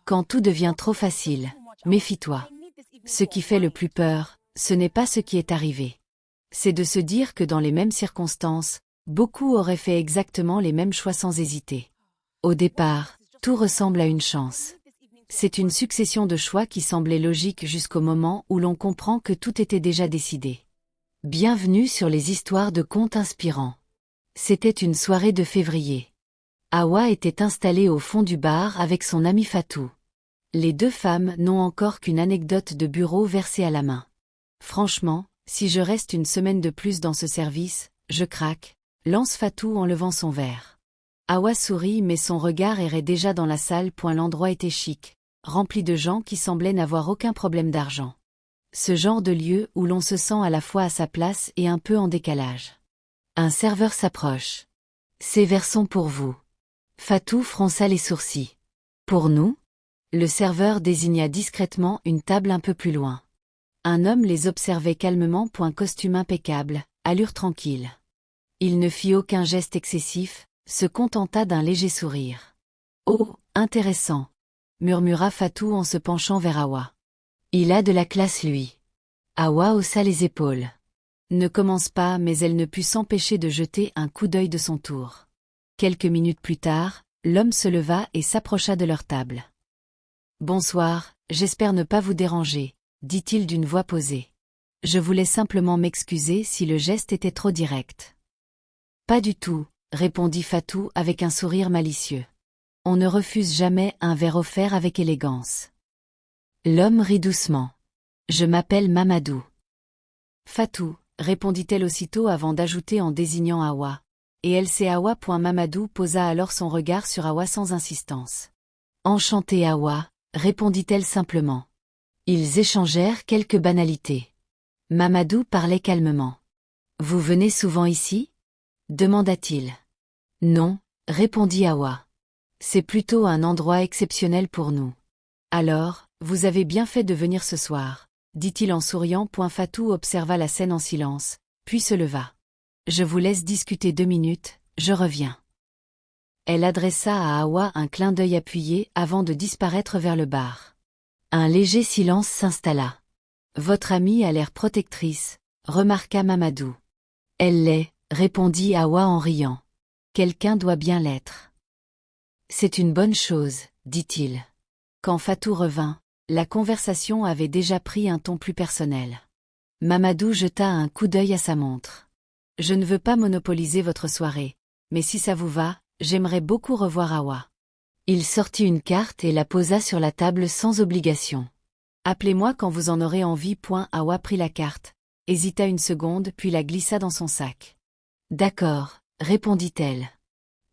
Quand tout devient trop facile, méfie-toi. Ce qui fait le plus peur, ce n'est pas ce qui est arrivé. C'est de se dire que dans les mêmes circonstances, beaucoup auraient fait exactement les mêmes choix sans hésiter. Au départ, tout ressemble à une chance. C'est une succession de choix qui semblait logique jusqu'au moment où l'on comprend que tout était déjà décidé. Bienvenue sur les histoires de contes inspirants. C'était une soirée de février. Hawa était installée au fond du bar avec son amie Fatou. Les deux femmes n'ont encore qu'une anecdote de bureau versée à la main. Franchement, si je reste une semaine de plus dans ce service, je craque, lance Fatou en levant son verre. Hawa sourit mais son regard errait déjà dans la salle. L'endroit était chic, rempli de gens qui semblaient n'avoir aucun problème d'argent. Ce genre de lieu où l'on se sent à la fois à sa place et un peu en décalage. Un serveur s'approche. Ces verres sont pour vous. Fatou fronça les sourcils. Pour nous? Le serveur désigna discrètement une table un peu plus loin. Un homme les observait calmement. Costume impeccable, allure tranquille. Il ne fit aucun geste excessif, se contenta d'un léger sourire. Oh, intéressant, murmura Fatou en se penchant vers Hawa. Il a de la classe lui. Hawa haussa les épaules. Ne commence pas, mais elle ne put s'empêcher de jeter un coup d'œil de son tour. Quelques minutes plus tard, l'homme se leva et s'approcha de leur table. Bonsoir, j'espère ne pas vous déranger, dit-il d'une voix posée. Je voulais simplement m'excuser si le geste était trop direct. Pas du tout, répondit Fatou avec un sourire malicieux. On ne refuse jamais un verre offert avec élégance. L'homme rit doucement. Je m'appelle Mamadou. Fatou, répondit-elle aussitôt avant d'ajouter en désignant Hawa. Et elle c'est Hawa. Mamadou posa alors son regard sur Hawa sans insistance. Enchantée Hawa, répondit-elle simplement. Ils échangèrent quelques banalités. Mamadou parlait calmement. Vous venez souvent ici? Demanda-t-il. Non, répondit Hawa. C'est plutôt un endroit exceptionnel pour nous. Alors, vous avez bien fait de venir ce soir, dit-il en souriant. Fatou observa la scène en silence, puis se leva. Je vous laisse discuter 2 minutes, je reviens. Elle adressa à Hawa un clin d'œil appuyé avant de disparaître vers le bar. Un léger silence s'installa. Votre amie a l'air protectrice, remarqua Mamadou. Elle l'est, répondit Hawa en riant. Quelqu'un doit bien l'être. C'est une bonne chose, dit-il. Quand Fatou revint, la conversation avait déjà pris un ton plus personnel. Mamadou jeta un coup d'œil à sa montre. Je ne veux pas monopoliser votre soirée, mais si ça vous va, j'aimerais beaucoup revoir Hawa. Il sortit une carte et la posa sur la table sans obligation. Appelez-moi quand vous en aurez envie. Hawa prit la carte, hésita une seconde puis la glissa dans son sac. D'accord, répondit-elle.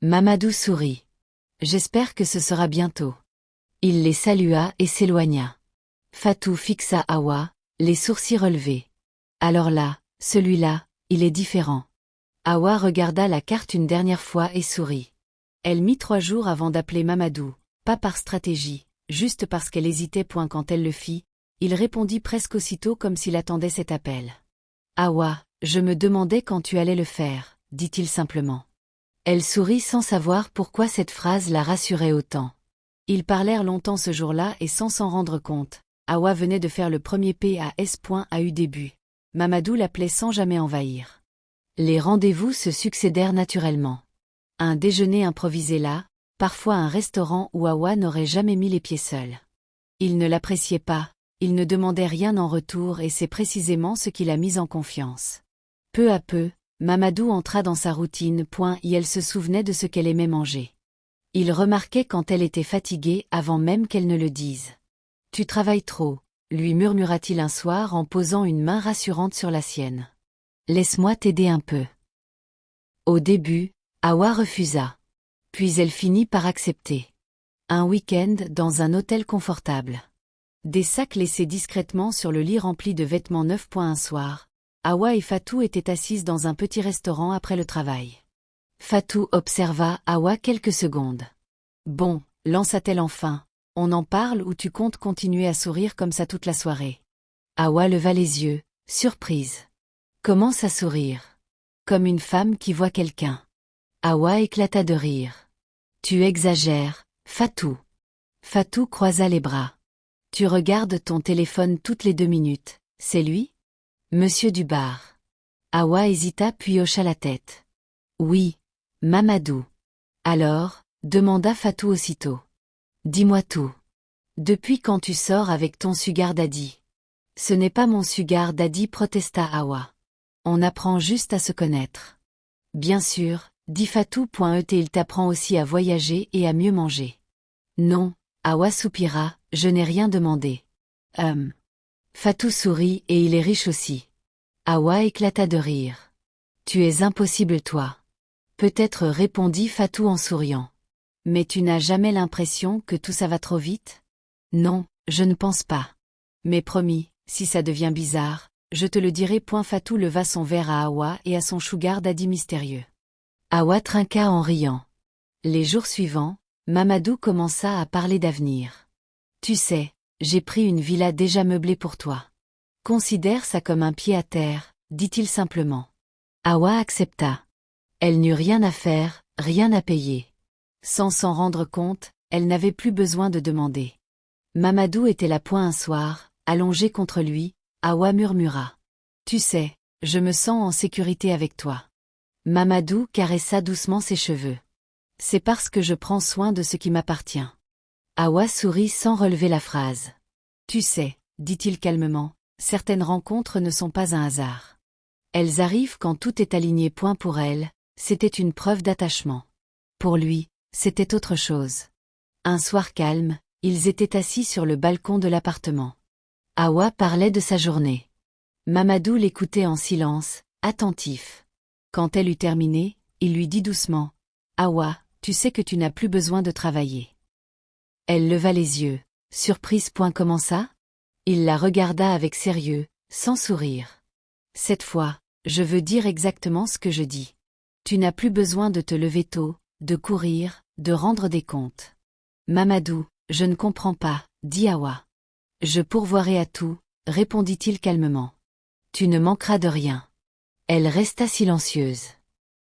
Mamadou sourit. J'espère que ce sera bientôt. Il les salua et s'éloigna. Fatou fixa Hawa, les sourcils relevés. Alors là, celui-là, il est différent. Hawa regarda la carte une dernière fois et sourit. Elle mit 3 jours avant d'appeler Mamadou, pas par stratégie, juste parce qu'elle hésitait. Quand elle le fit, il répondit presque aussitôt comme s'il attendait cet appel. Hawa, je me demandais quand tu allais le faire, dit-il simplement. Elle sourit sans savoir pourquoi cette phrase la rassurait autant. Ils parlèrent longtemps ce jour-là et sans s'en rendre compte. Hawa venait de faire le premier pas. A eu début. Mamadou l'appelait sans jamais envahir. Les rendez-vous se succédèrent naturellement. Un déjeuner improvisé là, parfois un restaurant où Hawa n'aurait jamais mis les pieds seul. Il ne l'appréciait pas, il ne demandait rien en retour et c'est précisément ce qui l'a mise en confiance. Peu à peu, Mamadou entra dans sa routine. Et elle se souvenait de ce qu'elle aimait manger. Il remarquait quand elle était fatiguée avant même qu'elle ne le dise. « Tu travailles trop », lui murmura-t-il un soir en posant une main rassurante sur la sienne. « Laisse-moi t'aider un peu. » Au début, Hawa refusa. Puis elle finit par accepter. Un week-end dans un hôtel confortable. Des sacs laissés discrètement sur le lit rempli de vêtements neufs. Un soir, Hawa et Fatou étaient assises dans un petit restaurant après le travail. Fatou observa Hawa quelques secondes. « Bon, lança-t-elle enfin, on en parle ou tu comptes continuer à sourire comme ça toute la soirée ?» Hawa leva les yeux, surprise. Commence à sourire. Comme une femme qui voit quelqu'un. Hawa éclata de rire. Tu exagères, Fatou. Fatou croisa les bras. Tu regardes ton téléphone toutes les 2 minutes, c'est lui? Monsieur Dubar. Awa hésita puis hocha la tête. Oui, Mamadou. Alors, demanda Fatou aussitôt. Dis-moi tout. Depuis quand tu sors avec ton sugar daddy? Ce n'est pas mon sugar daddy, protesta Awa. On apprend juste à se connaître. Bien sûr, dit Fatou. Il t'apprend aussi à voyager et à mieux manger. Non, Awa soupira, je n'ai rien demandé. Fatou sourit et il est riche aussi. Awa éclata de rire. Tu es impossible toi. Peut-être, répondit Fatou en souriant. Mais tu n'as jamais l'impression que tout ça va trop vite? Non, je ne pense pas. Mais promis, si ça devient bizarre, je te le dirai. Fatou leva son verre à Awa et à son sugar daddy mystérieux. Awa trinqua en riant. Les jours suivants, Mamadou commença à parler d'avenir. Tu sais, j'ai pris une villa déjà meublée pour toi. Considère ça comme un pied à terre, dit-il simplement. Awa accepta. Elle n'eut rien à faire, rien à payer. Sans s'en rendre compte, elle n'avait plus besoin de demander. Mamadou était là un soir, allongé contre lui. Awa murmura. Tu sais, je me sens en sécurité avec toi. Mamadou caressa doucement ses cheveux. C'est parce que je prends soin de ce qui m'appartient. Awa sourit sans relever la phrase. Tu sais, dit-il calmement, certaines rencontres ne sont pas un hasard. Elles arrivent quand tout est aligné. Pour elle, c'était une preuve d'attachement. Pour lui, c'était autre chose. Un soir calme, ils étaient assis sur le balcon de l'appartement. Awa parlait de sa journée. Mamadou l'écoutait en silence, attentif. Quand elle eut terminé, il lui dit doucement. Awa, tu sais que tu n'as plus besoin de travailler. Elle leva les yeux, surprise. Comment ça? Il la regarda avec sérieux, sans sourire. Cette fois, je veux dire exactement ce que je dis. Tu n'as plus besoin de te lever tôt, de courir, de rendre des comptes. Mamadou, je ne comprends pas, dit Awa. Je pourvoirai à tout, répondit-il calmement. Tu ne manqueras de rien. Elle resta silencieuse.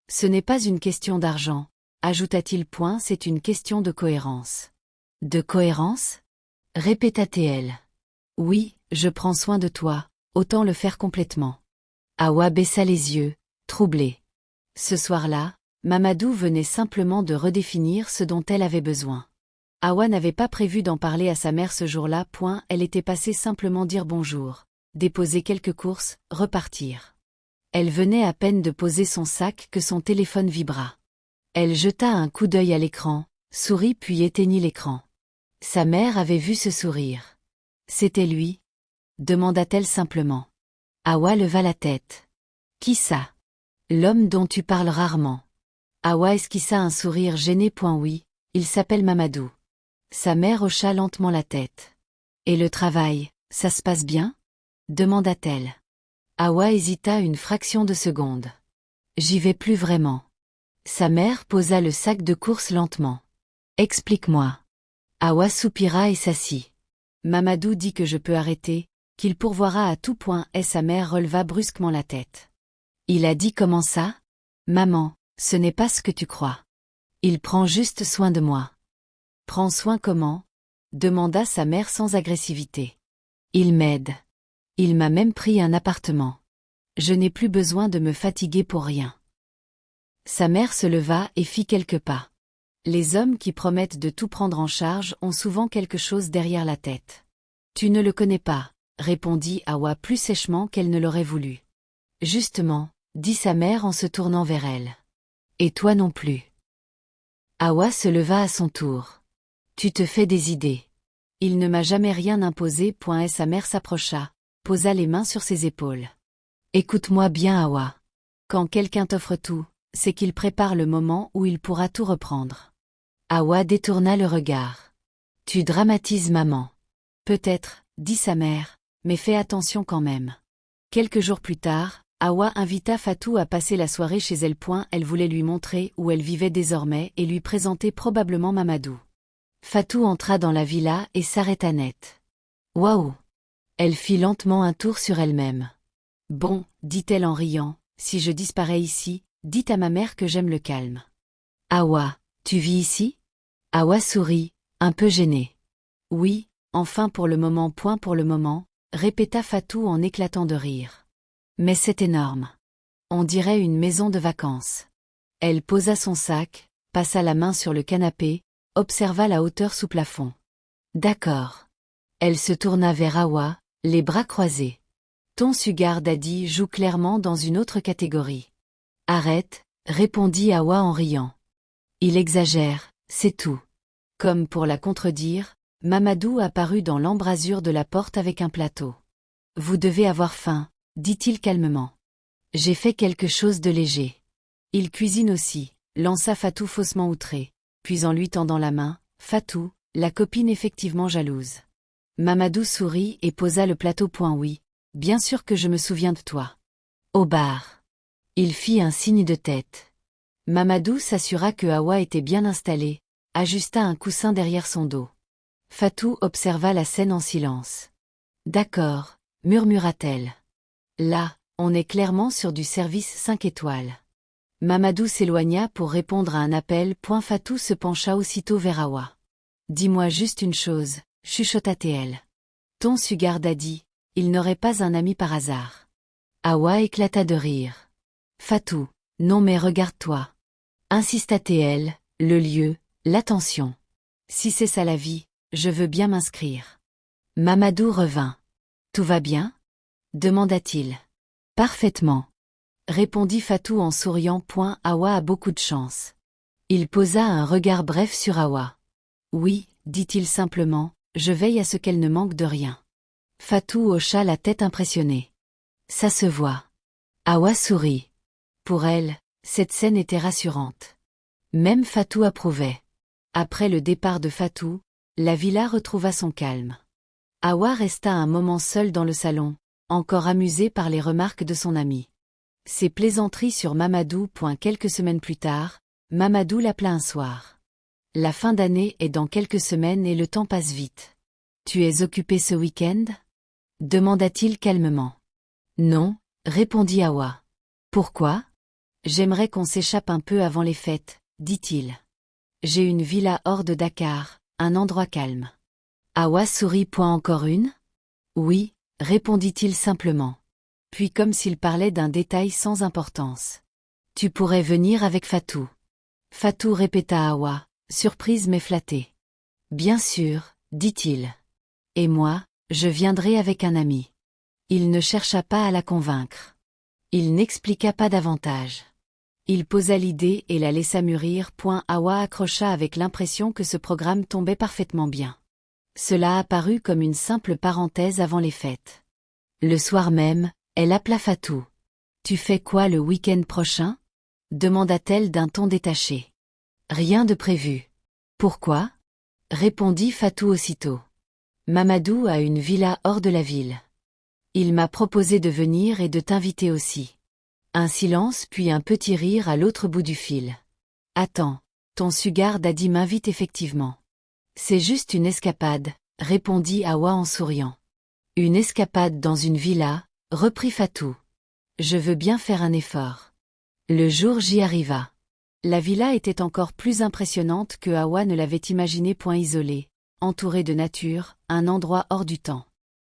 Ce n'est pas une question d'argent, ajouta-t-il. C'est une question de cohérence. De cohérence? Répéta-t-elle. Oui, je prends soin de toi, autant le faire complètement. Awa baissa les yeux, troublée. Ce soir-là, Mamadou venait simplement de redéfinir ce dont elle avait besoin. Awa n'avait pas prévu d'en parler à sa mère ce jour-là. Elle était passée simplement dire bonjour, déposer quelques courses, repartir. Elle venait à peine de poser son sac que son téléphone vibra. Elle jeta un coup d'œil à l'écran, sourit puis éteignit l'écran. Sa mère avait vu ce sourire. C'était lui? Demanda-t-elle simplement. Awa leva la tête. Qui ça? L'homme dont tu parles rarement. Awa esquissa un sourire gêné. Oui, il s'appelle Mamadou. Sa mère hocha lentement la tête. Et le travail, ça se passe bien? Demanda-t-elle. Awa hésita une fraction de seconde. J'y vais plus vraiment. Sa mère posa le sac de courses lentement. Explique-moi. Awa soupira et s'assit. Mamadou dit que je peux arrêter, qu'il pourvoira à tout point. Et sa mère releva brusquement la tête. Il a dit comment ça? Maman, ce n'est pas ce que tu crois. Il prend juste soin de moi. Prends soin comment? Demanda sa mère sans agressivité. Il m'aide. Il m'a même pris un appartement. Je n'ai plus besoin de me fatiguer pour rien. Sa mère se leva et fit quelques pas. Les hommes qui promettent de tout prendre en charge ont souvent quelque chose derrière la tête. Tu ne le connais pas, répondit Awa plus sèchement qu'elle ne l'aurait voulu. Justement, dit sa mère en se tournant vers elle. Et toi non plus. Awa se leva à son tour. Tu te fais des idées. Il ne m'a jamais rien imposé. Et sa mère s'approcha, posa les mains sur ses épaules. Écoute-moi bien Awa. Quand quelqu'un t'offre tout, c'est qu'il prépare le moment où il pourra tout reprendre. Awa détourna le regard. Tu dramatises maman. Peut-être, dit sa mère, mais fais attention quand même. Quelques jours plus tard, Awa invita Fatou à passer la soirée chez elle. Elle voulait lui montrer où elle vivait désormais et lui présenter probablement Mamadou. Fatou entra dans la villa et s'arrêta net. Waouh! Elle fit lentement un tour sur elle-même. Bon, dit-elle en riant, si je disparais ici, dites à ma mère que j'aime le calme. Awa, tu vis ici? Awa sourit, un peu gênée. Oui, enfin pour le moment, point pour le moment, répéta Fatou en éclatant de rire. Mais c'est énorme. On dirait une maison de vacances. Elle posa son sac, passa la main sur le canapé, observa la hauteur sous plafond. D'accord. Elle se tourna vers Hawa, les bras croisés. Ton sugar daddy joue clairement dans une autre catégorie. Arrête, répondit Hawa en riant. Il exagère, c'est tout. Comme pour la contredire, Mamadou apparut dans l'embrasure de la porte avec un plateau. Vous devez avoir faim, dit-il calmement. J'ai fait quelque chose de léger. Il cuisine aussi, lança Fatou faussement outré, puis en lui tendant la main, Fatou, la copine effectivement jalouse. Mamadou sourit et posa le plateau. Oui, bien sûr que je me souviens de toi. Au bar. Il fit un signe de tête. Mamadou s'assura que Hawa était bien installée, ajusta un coussin derrière son dos. Fatou observa la scène en silence. D'accord, murmura-t-elle. Là, on est clairement sur du service 5 étoiles. Mamadou s'éloigna pour répondre à un appel. Fatou se pencha aussitôt vers Hawa. Dis-moi juste une chose, chuchota-t-elle. Ton sugar daddy, il n'aurait pas un ami par hasard. Hawa éclata de rire. Fatou, non mais regarde-toi. Insista-t-elle, le lieu, l'attention. Si c'est ça la vie, je veux bien m'inscrire. Mamadou revint. Tout va bien? Demanda-t-il. Parfaitement. Répondit Fatou en souriant. Hawa a beaucoup de chance. Il posa un regard bref sur Hawa. Oui, dit-il simplement, je veille à ce qu'elle ne manque de rien. Fatou hocha la tête impressionnée. Ça se voit. Hawa sourit. Pour elle, cette scène était rassurante. Même Fatou approuvait. Après le départ de Fatou, la villa retrouva son calme. Hawa resta un moment seul dans le salon, encore amusée par les remarques de son ami. Ses plaisanteries sur Mamadou. Quelques semaines plus tard, Mamadou l'appela un soir. La fin d'année est dans quelques semaines et le temps passe vite. Tu es occupé ce week-end? Demanda-t-il calmement. Non, répondit Hawa. Pourquoi? J'aimerais qu'on s'échappe un peu avant les fêtes, dit-il. J'ai une villa hors de Dakar, un endroit calme. Hawa sourit. Encore une? Oui, répondit-il simplement. Puis comme s'il parlait d'un détail sans importance. Tu pourrais venir avec Fatou. Fatou répéta Hawa, surprise mais flattée. Bien sûr, dit-il. Et moi, je viendrai avec un ami. Il ne chercha pas à la convaincre. Il n'expliqua pas davantage. Il posa l'idée et la laissa mûrir. Hawa accrocha avec l'impression que ce programme tombait parfaitement bien. Cela apparut comme une simple parenthèse avant les fêtes. Le soir même, elle appela Fatou. Tu fais quoi le week-end prochain? Demanda-t-elle d'un ton détaché. Rien de prévu. Pourquoi? Répondit Fatou aussitôt. Mamadou a une villa hors de la ville. Il m'a proposé de venir et de t'inviter aussi. Un silence puis un petit rire à l'autre bout du fil. Attends, ton sugar daddy m'invite effectivement. C'est juste une escapade, répondit Hawa en souriant. Une escapade dans une villa, reprit Fatou. Je veux bien faire un effort. Le jour J arriva. La villa était encore plus impressionnante que Hawa ne l'avait imaginé. Isolée, entourée de nature, un endroit hors du temps.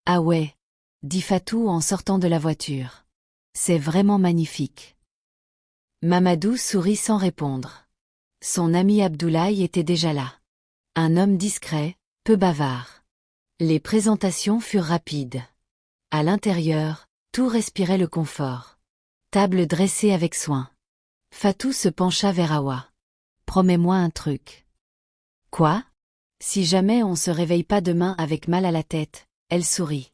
Ah ouais, dit Fatou en sortant de la voiture. C'est vraiment magnifique. Mamadou sourit sans répondre. Son ami Abdoulaye était déjà là. Un homme discret, peu bavard. Les présentations furent rapides. À l'intérieur, tout respirait le confort. Table dressée avec soin. Fatou se pencha vers Hawa. Promets-moi un truc. Quoi? Si jamais on se réveille pas demain avec mal à la tête, elle sourit.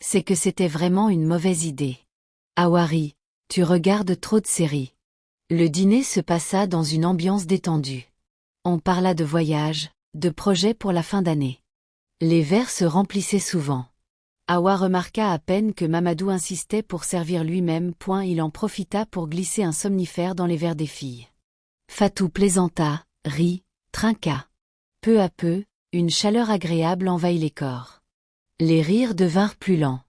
C'est que c'était vraiment une mauvaise idée. Hawa rit, tu regardes trop de séries. Le dîner se passa dans une ambiance détendue. On parla de voyages, de projets pour la fin d'année. Les verres se remplissaient souvent. Hawa remarqua à peine que Mamadou insistait pour servir lui-même. Il en profita pour glisser un somnifère dans les verres des filles. Fatou plaisanta, rit, trinqua. Peu à peu, une chaleur agréable envahit les corps. Les rires devinrent plus lents.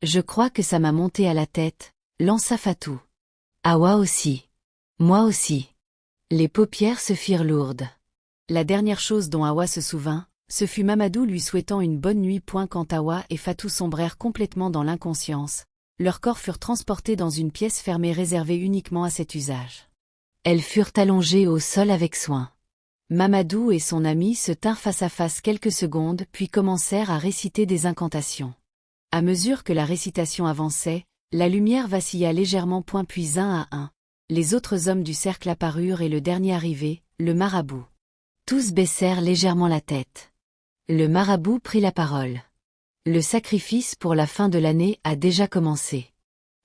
Je crois que ça m'a monté à la tête, lança Fatou. Hawa aussi. Moi aussi. Les paupières se firent lourdes. La dernière chose dont Hawa se souvint, Ce fut Mamadou lui souhaitant une bonne nuit. Quand Hawa et Fatou sombrèrent complètement dans l'inconscience, leurs corps furent transportés dans une pièce fermée réservée uniquement à cet usage. Elles furent allongées au sol avec soin. Mamadou et son ami se tinrent face à face quelques secondes puis commencèrent à réciter des incantations. À mesure que la récitation avançait, la lumière vacilla légèrement. Puis un à un, les autres hommes du cercle apparurent et le dernier arrivé, le marabout. Tous baissèrent légèrement la tête. Le marabout prit la parole. Le sacrifice pour la fin de l'année a déjà commencé.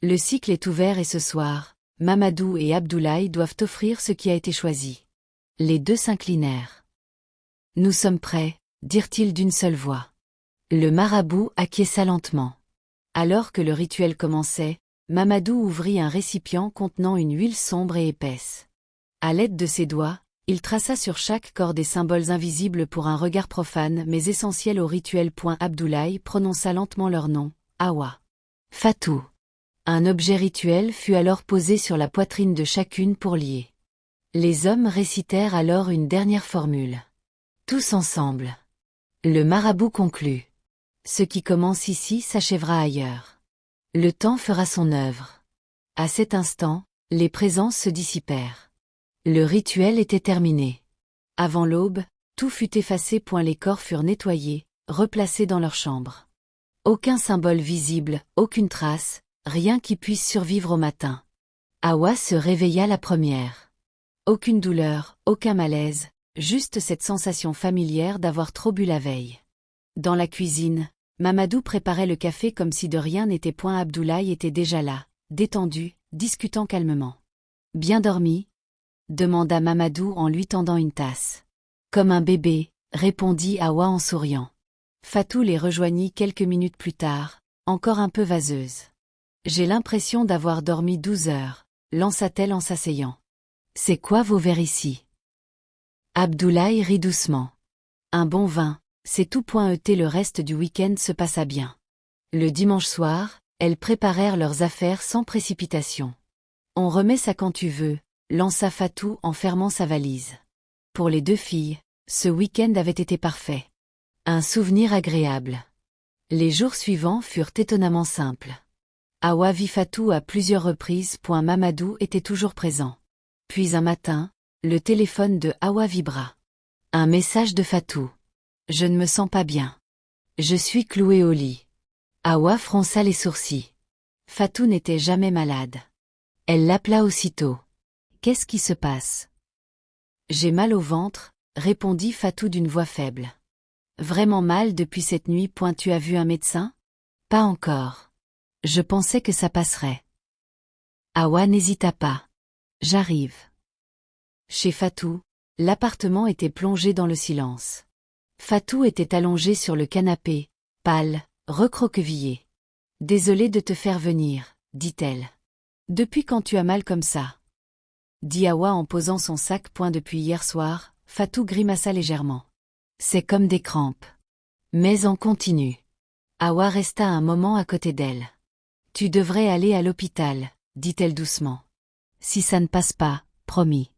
Le cycle est ouvert et ce soir, Mamadou et Abdoulaye doivent offrir ce qui a été choisi. Les deux s'inclinèrent. Nous sommes prêts, dirent-ils d'une seule voix. Le marabout acquiesça lentement. Alors que le rituel commençait, Mamadou ouvrit un récipient contenant une huile sombre et épaisse. À l'aide de ses doigts, il traça sur chaque corps des symboles invisibles pour un regard profane mais essentiel au rituel. Abdoulaye prononça lentement leur nom, Hawa. Fatou. Un objet rituel fut alors posé sur la poitrine de chacune pour lier. Les hommes récitèrent alors une dernière formule. Tous ensemble. Le marabout conclut. Ce qui commence ici s'achèvera ailleurs. Le temps fera son œuvre. À cet instant, les présences se dissipèrent. Le rituel était terminé. Avant l'aube, tout fut effacé. Les corps furent nettoyés, replacés dans leur chambre. Aucun symbole visible, aucune trace, rien qui puisse survivre au matin. Hawa se réveilla la première. Aucune douleur, aucun malaise, juste cette sensation familière d'avoir trop bu la veille. Dans la cuisine, Mamadou préparait le café comme si de rien n'était. Abdoulaye était déjà là, détendu, discutant calmement. Bien dormi ? Demanda Mamadou en lui tendant une tasse. Comme un bébé, répondit Hawa en souriant. Fatou les rejoignit quelques minutes plus tard, encore un peu vaseuse. J'ai l'impression d'avoir dormi 12 heures, lança-t-elle en s'asseyant. C'est quoi vos verres ici? Abdoulaye rit doucement. Un bon vin, c'est tout. Le reste du week-end se passa bien. Le dimanche soir, elles préparèrent leurs affaires sans précipitation. On remet ça quand tu veux, lança Fatou en fermant sa valise. Pour les deux filles, ce week-end avait été parfait. Un souvenir agréable. Les jours suivants furent étonnamment simples. Hawa vit Fatou à plusieurs reprises. Mamadou était toujours présent. Puis un matin, le téléphone de Hawa vibra. Un message de Fatou. Je ne me sens pas bien. Je suis clouée au lit. Hawa fronça les sourcils. Fatou n'était jamais malade. Elle l'appela aussitôt. Qu'est-ce qui se passe? J'ai mal au ventre, répondit Fatou d'une voix faible. Vraiment mal depuis cette nuit. Tu as vu un médecin? Pas encore. Je pensais que ça passerait. Hawa n'hésita pas. J'arrive. Chez Fatou, l'appartement était plongé dans le silence. Fatou était allongée sur le canapé, pâle, recroquevillée. Désolée de te faire venir, dit-elle. Depuis quand tu as mal comme ça? Dit Hawa en posant son sac. Depuis hier soir, Fatou grimaça légèrement. C'est comme des crampes. Mais en continu. Hawa resta un moment à côté d'elle. Tu devrais aller à l'hôpital, dit-elle doucement. Si ça ne passe pas, promis.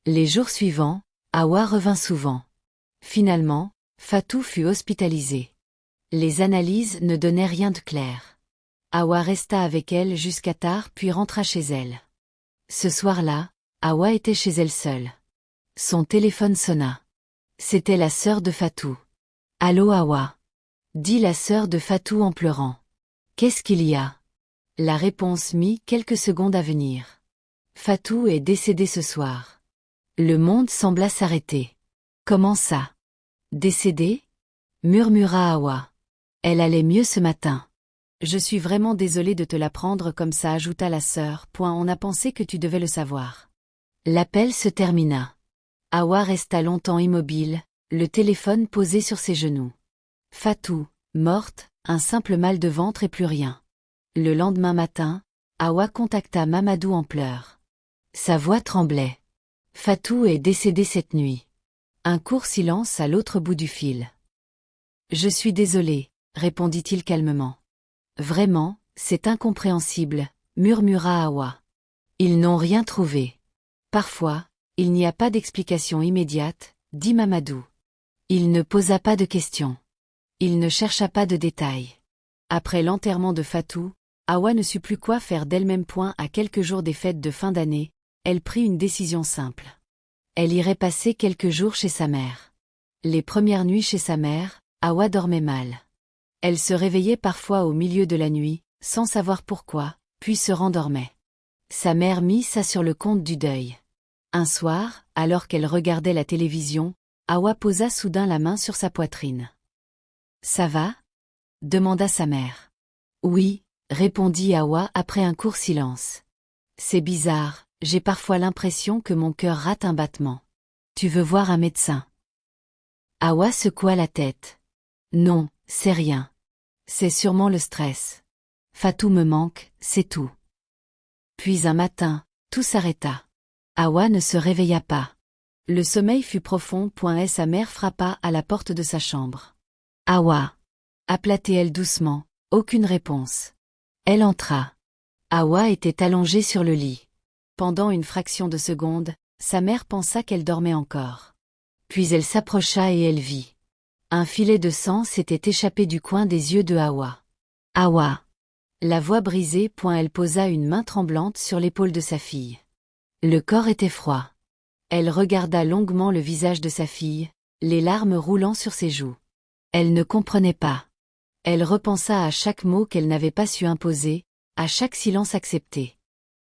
Les jours suivants, Hawa revint souvent. Finalement, Fatou fut hospitalisée. Les analyses ne donnaient rien de clair. Hawa resta avec elle jusqu'à tard puis rentra chez elle. Ce soir-là, Hawa était chez elle seule. Son téléphone sonna. C'était la sœur de Fatou. Allô Hawa? Dit la sœur de Fatou en pleurant. Qu'est-ce qu'il y a? La réponse mit quelques secondes à venir. Fatou est décédée ce soir. Le monde sembla s'arrêter. Comment ça? Décédée? Murmura Hawa. Elle allait mieux ce matin. Je suis vraiment désolée de te l'apprendre comme ça, ajouta la sœur. On a pensé que tu devais le savoir. L'appel se termina. Hawa resta longtemps immobile, le téléphone posé sur ses genoux. Fatou, morte, un simple mal de ventre et plus rien. Le lendemain matin, Hawa contacta Mamadou en pleurs. Sa voix tremblait. Fatou est décédée cette nuit. Un court silence à l'autre bout du fil. Je suis désolé, répondit-il calmement. Vraiment, c'est incompréhensible, murmura Hawa. Ils n'ont rien trouvé. Parfois, il n'y a pas d'explication immédiate, dit Mamadou. Il ne posa pas de questions. Il ne chercha pas de détails. Après l'enterrement de Fatou, Hawa ne sut plus quoi faire d'elle-même. À quelques jours des fêtes de fin d'année, elle prit une décision simple. Elle irait passer quelques jours chez sa mère. Les premières nuits chez sa mère, Hawa dormait mal. Elle se réveillait parfois au milieu de la nuit, sans savoir pourquoi, puis se rendormait. Sa mère mit ça sur le compte du deuil. Un soir, alors qu'elle regardait la télévision, Hawa posa soudain la main sur sa poitrine. « Ça va ?» demanda sa mère. « Oui », répondit Hawa après un court silence. « C'est bizarre, j'ai parfois l'impression que mon cœur rate un battement. Tu veux voir un médecin ?» Hawa secoua la tête. « Non, c'est rien. C'est sûrement le stress. Fatou me manque, c'est tout. » Puis un matin, tout s'arrêta. Hawa ne se réveilla pas. Le sommeil fut profond. Et sa mère frappa à la porte de sa chambre. « Hawa !» appela-t-elle doucement, aucune réponse. Elle entra. Hawa était allongée sur le lit. Pendant une fraction de seconde, sa mère pensa qu'elle dormait encore. Puis elle s'approcha et elle vit. Un filet de sang s'était échappé du coin des yeux de Hawa. « Hawa !» La voix brisée. Elle posa une main tremblante sur l'épaule de sa fille. Le corps était froid. Elle regarda longuement le visage de sa fille, les larmes roulant sur ses joues. Elle ne comprenait pas. Elle repensa à chaque mot qu'elle n'avait pas su imposer, à chaque silence accepté.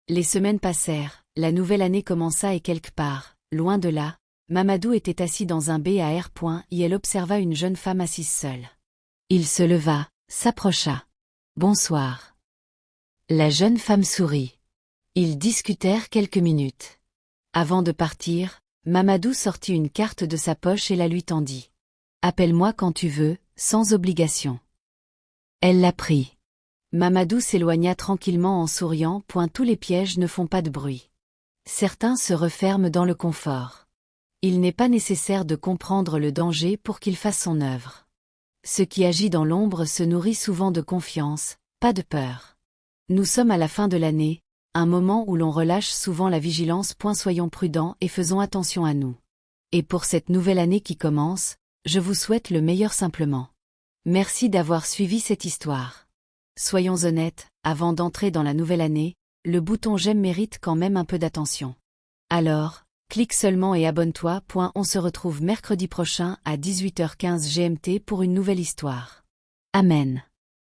Les semaines passèrent, la nouvelle année commença et quelque part, loin de là, Mamadou était assis dans un bar. Et elle observa une jeune femme assise seule. Il se leva, s'approcha. « Bonsoir. » La jeune femme sourit. Ils discutèrent quelques minutes. Avant de partir, Mamadou sortit une carte de sa poche et la lui tendit. « Appelle-moi quand tu veux, sans obligation. » Elle la prit. Mamadou s'éloigna tranquillement en souriant. Tous les pièges ne font pas de bruit. Certains se referment dans le confort. Il n'est pas nécessaire de comprendre le danger pour qu'il fasse son œuvre. Ce qui agit dans l'ombre se nourrit souvent de confiance, pas de peur. Nous sommes à la fin de l'année, un moment où l'on relâche souvent la vigilance. Soyons prudents et faisons attention à nous. Et pour cette nouvelle année qui commence, je vous souhaite le meilleur simplement. Merci d'avoir suivi cette histoire. Soyons honnêtes, avant d'entrer dans la nouvelle année, le bouton j'aime mérite quand même un peu d'attention. Alors, clique seulement et abonne-toi. On se retrouve mercredi prochain à 18h15 GMT pour une nouvelle histoire. Amen.